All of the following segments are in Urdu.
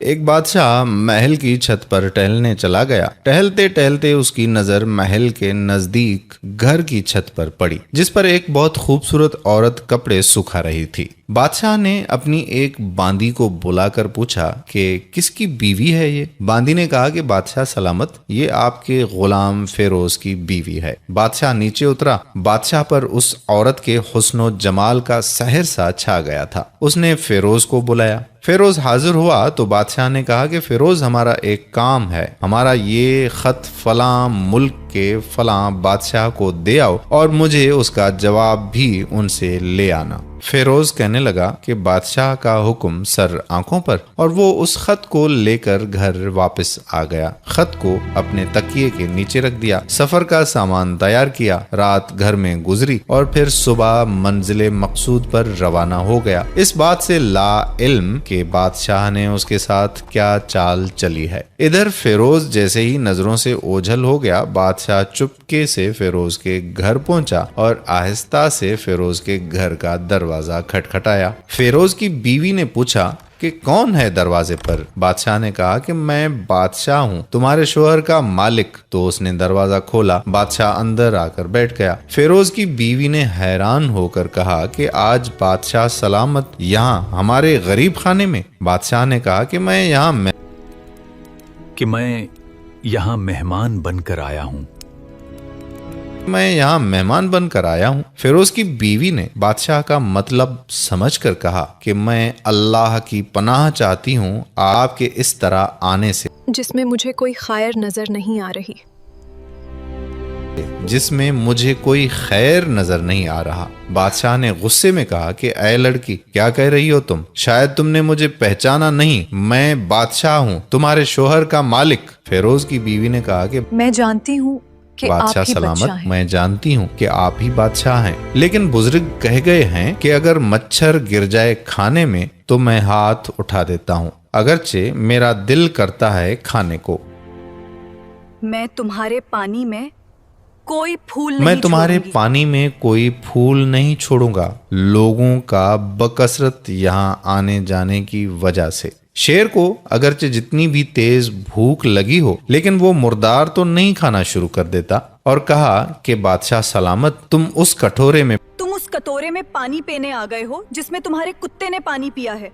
ایک بادشاہ محل کی چھت پر ٹہلنے چلا گیا۔ ٹہلتے ٹہلتے اس کی نظر محل کے نزدیک گھر کی چھت پر پڑی، جس پر ایک بہت خوبصورت عورت کپڑے سکھا رہی تھی۔ بادشاہ نے اپنی ایک باندی کو بلا کر پوچھا کہ کس کی بیوی ہے یہ؟ باندی نے کہا کہ بادشاہ سلامت، یہ آپ کے غلام فیروز کی بیوی ہے۔ بادشاہ نیچے اترا۔ بادشاہ پر اس عورت کے حسن و جمال کا سحر سا چھا گیا تھا۔ اس نے فیروز کو بلایا۔ فیروز حاضر ہوا تو بادشاہ نے کہا کہ فیروز، ہمارا ایک کام ہے، ہمارا یہ خط فلاں ملک کے فلاں بادشاہ کو دے آؤ اور مجھے اس کا جواب بھی ان سے لے آنا۔ فیروز کہنے لگا کہ بادشاہ کا حکم سر آنکھوں پر، اور وہ اس خط کو لے کر گھر واپس آ گیا۔ خط کو اپنے تکیے کے نیچے رکھ دیا، سفر کا سامان تیار کیا، رات گھر میں گزری اور پھر صبح منزل مقصود پر روانہ ہو گیا، اس بات سے لا علم کہ بادشاہ نے اس کے ساتھ کیا چال چلی ہے۔ ادھر فیروز جیسے ہی نظروں سے اوجھل ہو گیا، بادشاہ چپکے سے فیروز کے گھر پہنچا اور آہستہ سے فیروز کے گھر کا دروازہ کھٹکھٹایا۔ فیروز کی بیوی نے پوچھا کہ کون ہے دروازے پر؟ بادشاہ نے کہا کہ میں بادشاہ ہوں، تمہارے شوہر کا مالک۔ تو اس نے دروازہ کھولا، بادشاہ اندر آ کر بیٹھ گیا۔ فیروز کی بیوی نے حیران ہو کر کہا کہ آج بادشاہ سلامت یہاں ہمارے غریب خانے میں؟ بادشاہ نے کہا کہ میں یہاں مہمان بن کر آیا ہوں۔ فیروز کی بیوی نے بادشاہ کا مطلب سمجھ کر کہا کہ میں اللہ کی پناہ چاہتی ہوں آپ کے اس طرح آنے سے، جس میں مجھے کوئی خیر نظر نہیں آ رہا۔ بادشاہ نے غصے میں کہا کہ اے لڑکی، کیا کہہ رہی ہو تم؟ شاید تم نے مجھے پہچانا نہیں، میں بادشاہ ہوں، تمہارے شوہر کا مالک۔ فیروز کی بیوی نے کہا کہ میں جانتی ہوں کہ بادشاہ آپ ہی سلامت، بادشاہ ہیں۔ میں جانتی ہوں کہ آپ ہی بادشاہ ہیں، لیکن بزرگ کہہ گئے ہیں کہ اگر مچھر گر جائے کھانے میں تو میں ہاتھ اٹھا دیتا ہوں، اگرچہ میرا دل کرتا ہے کھانے کو۔ میں تمہارے پانی میں کوئی پھول نہیں چھوڑوں گا لوگوں کا بکثرت یہاں آنے جانے کی وجہ سے۔ شیر کو اگرچہ جتنی بھی تیز بھوک لگی ہو، لیکن وہ مردار تو نہیں کھانا شروع کر دیتا، اور کہا کہ بادشاہ سلامت، تم اس کٹورے میں پانی پینے آ گئے ہو جس میں تمہارے کتے نے پانی پیا ہے۔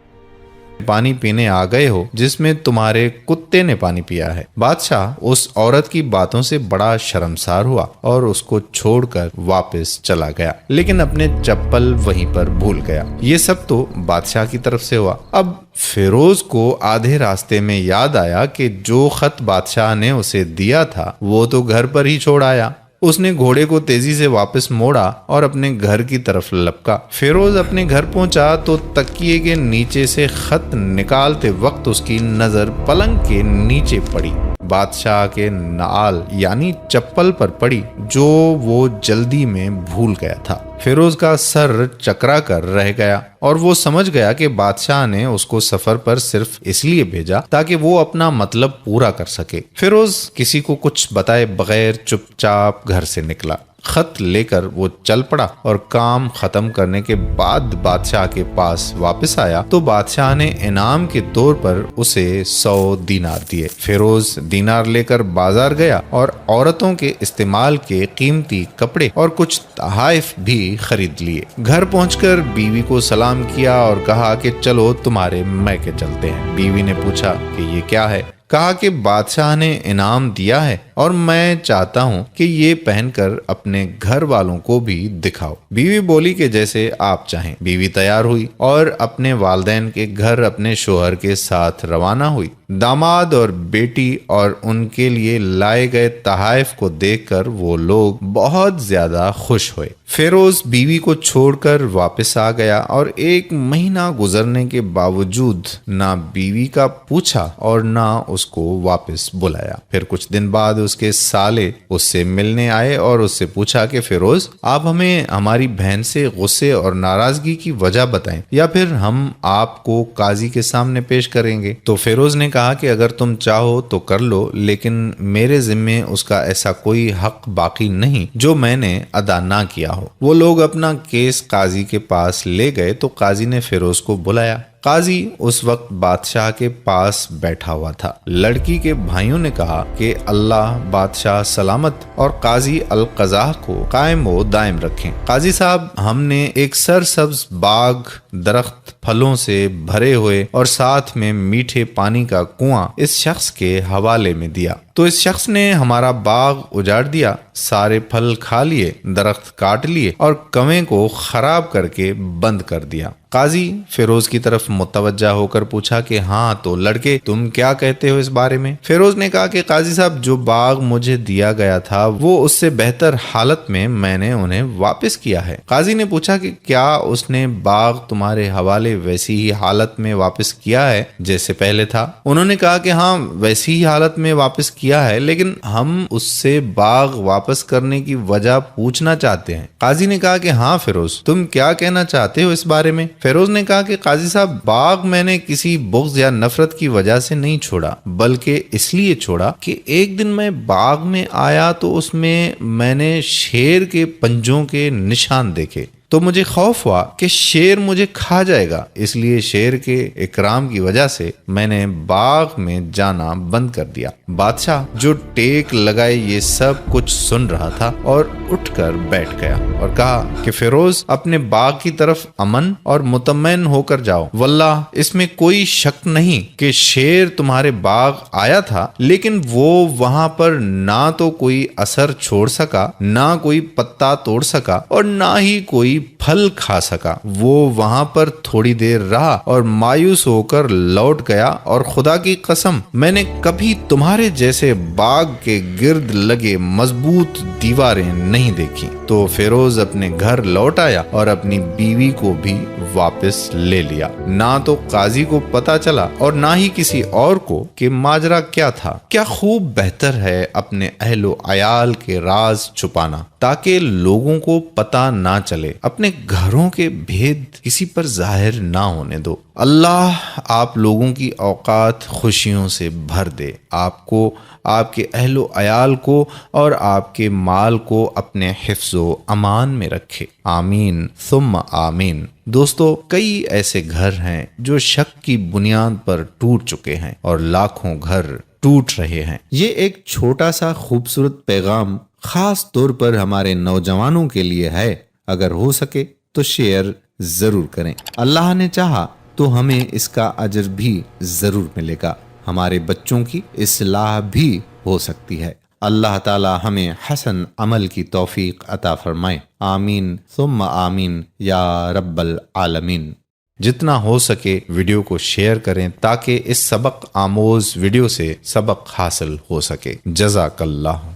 پانی پینے آ گئے ہو جس میں تمہارے کتے نے پانی پیا ہے۔ بادشاہ اس عورت کی باتوں سے بڑا شرمسار ہوا اور اس کو چھوڑ کر واپس چلا گیا، لیکن اپنے چپل وہیں پر بھول گیا۔ یہ سب تو بادشاہ کی طرف سے ہوا۔ اب فیروز کو آدھے راستے میں یاد آیا کہ جو خط بادشاہ نے اسے دیا تھا وہ تو گھر پر ہی چھوڑ آیا۔ اس نے گھوڑے کو تیزی سے واپس موڑا اور اپنے گھر کی طرف لپکا۔ فیروز اپنے گھر پہنچا تو تکیے کے نیچے سے خط نکالتے وقت اس کی نظر پلنگ کے نیچے پڑی، بادشاہ کے نعال یعنی چپل پر پڑی، جو وہ جلدی میں بھول گیا تھا۔ فیروز کا سر چکرا کر رہ گیا اور وہ سمجھ گیا کہ بادشاہ نے اس کو سفر پر صرف اس لیے بھیجا تاکہ وہ اپنا مطلب پورا کر سکے۔ فیروز کسی کو کچھ بتائے بغیر چپ چاپ گھر سے نکلا۔ خط لے کر وہ چل پڑا اور کام ختم کرنے کے بعد بادشاہ کے پاس واپس آیا تو بادشاہ نے انعام کے طور پر اسے 100 دینار دیے۔ فیروز دینار لے کر بازار گیا اور عورتوں کے استعمال کے قیمتی کپڑے اور کچھ تحائف بھی خرید لیے۔ گھر پہنچ کر بیوی کو سلام کیا اور کہا کہ چلو تمہارے میکے چلتے ہیں۔ بیوی نے پوچھا کہ یہ کیا ہے؟ کہا کہ بادشاہ نے انعام دیا ہے اور میں چاہتا ہوں کہ یہ پہن کر اپنے گھر والوں کو بھی دکھاؤ۔ بیوی بولی کہ جیسے آپ چاہیں۔ بیوی تیار ہوئی اور اپنے والدین کے گھر اپنے شوہر کے ساتھ روانہ ہوئی۔ داماد اور بیٹی اور ان کے لیے لائے گئے تحائف کو دیکھ کر وہ لوگ بہت زیادہ خوش ہوئے۔ فیروز بیوی کو چھوڑ کر واپس آ گیا اور 1 مہینہ گزرنے کے باوجود نہ بیوی کا پوچھا اور نہ اس کو واپس بلایا۔ پھر کچھ دن بعد اس کے سالے اس سے ملنے آئے اور اس سے پوچھا کہ فیروز، آپ ہمیں ہماری بہن سے غصے اور ناراضگی کی وجہ بتائیں یا پھر ہم آپ کو قاضی کے سامنے پیش کریں گے۔ تو فیروز نے کہا کہ اگر تم چاہو تو کر لو، لیکن میرے ذمے اس کا ایسا کوئی حق باقی نہیں جو میں نے ادا نہ کیا ہو۔ وہ لوگ اپنا کیس قاضی کے پاس لے گئے تو قاضی نے فیروز کو بلایا۔ قاضی اس وقت بادشاہ کے پاس بیٹھا ہوا تھا۔ لڑکی کے بھائیوں نے کہا کہ اللہ بادشاہ سلامت اور قاضی القضاء کو قائم و دائم رکھیں۔ قاضی صاحب، ہم نے ایک سرسبز باغ، درخت پھلوں سے بھرے ہوئے اور ساتھ میں میٹھے پانی کا کنواں اس شخص کے حوالے میں دیا، تو اس شخص نے ہمارا باغ اجاڑ دیا، سارے پھل کھا لیے، درخت کاٹ لیے اور کنویں کو خراب کر کے بند کر دیا۔ قاضی فیروز کی طرف متوجہ ہو کر پوچھا کہ ہاں تو لڑکے، تم کیا کہتے ہو اس بارے میں؟ فیروز نے کہا کہ قاضی صاحب، جو باغ مجھے دیا گیا تھا وہ اس سے بہتر حالت میں نے انہیں واپس کیا ہے۔ قاضی نے پوچھا کہ کیا اس نے باغ تمہارے حوالے ویسی ہی حالت میں واپس کیا ہے جیسے پہلے تھا؟ انہوں نے کہا کہ ہاں ویسی ہی حالت میں واپس کیا ہے، لیکن ہم اس سے باغ واپس کرنے کی وجہ پوچھنا چاہتے ہیں۔ قاضی نے کہا کہ ہاں فیروز، تم کیا کہنا چاہتے ہو اس بارے میں؟ فیروز نے کہا کہ قاضی صاحب، باغ میں نے کسی بغض یا نفرت کی وجہ سے نہیں چھوڑا، بلکہ اس لیے چھوڑا کہ ایک دن میں باغ میں آیا تو اس میں نے شیر کے پنجوں کے نشان دیکھے، تو مجھے خوف ہوا کہ شیر مجھے کھا جائے گا، اس لیے شیر کے اکرام کی وجہ سے میں نے باغ میں جانا بند کر دیا۔ بادشاہ جو ٹیک لگائے یہ سب کچھ سن رہا تھا اور اٹھ کر بیٹھ گیا اور کہا کہ فیروز، اپنے باغ کی طرف امن اور مطمئن ہو کر جاؤ، واللہ اس میں کوئی شک نہیں کہ شیر تمہارے باغ آیا تھا، لیکن وہ وہاں پر نہ تو کوئی اثر چھوڑ سکا، نہ کوئی پتا توڑ سکا اور نہ ہی کوئی پھل کھا سکا۔ وہ وہاں پر تھوڑی دیر رہا اور مایوس ہو کر لوٹ گیا، اور خدا کی قسم میں نے کبھی تمہارے جیسے باغ کے گرد لگے مضبوط دیواریں نہیں دیکھی۔ تو فیروز اپنے گھر لوٹ آیا اور اپنی بیوی کو بھی واپس لے لیا۔ نہ تو قاضی کو پتا چلا اور نہ ہی کسی اور کو کہ ماجرا کیا تھا۔ کیا خوب بہتر ہے اپنے اہل و عیال کے راز چھپانا تاکہ لوگوں کو پتا نہ چلے، اپنے گھروں کے بھید کسی پر ظاہر نہ ہونے دو۔ اللہ آپ لوگوں کی اوقات خوشیوں سے بھر دے، آپ کو، آپ کے اہل و عیال کو اور آپ کے مال کو اپنے حفظ و امان میں رکھے، آمین ثم آمین۔ دوستو، کئی ایسے گھر ہیں جو شک کی بنیاد پر ٹوٹ چکے ہیں اور لاکھوں گھر ٹوٹ رہے ہیں۔ یہ ایک چھوٹا سا خوبصورت پیغام خاص طور پر ہمارے نوجوانوں کے لیے ہے، اگر ہو سکے تو شیئر ضرور کریں۔ اللہ نے چاہا تو ہمیں اس کا اجر بھی ضرور ملے گا، ہمارے بچوں کی اصلاح بھی ہو سکتی ہے۔ اللہ تعالی ہمیں حسن عمل کی توفیق عطا فرمائے، آمین ثم آمین یا رب العالمین۔ جتنا ہو سکے ویڈیو کو شیئر کریں تاکہ اس سبق آموز ویڈیو سے سبق حاصل ہو سکے۔ جزاک اللہ۔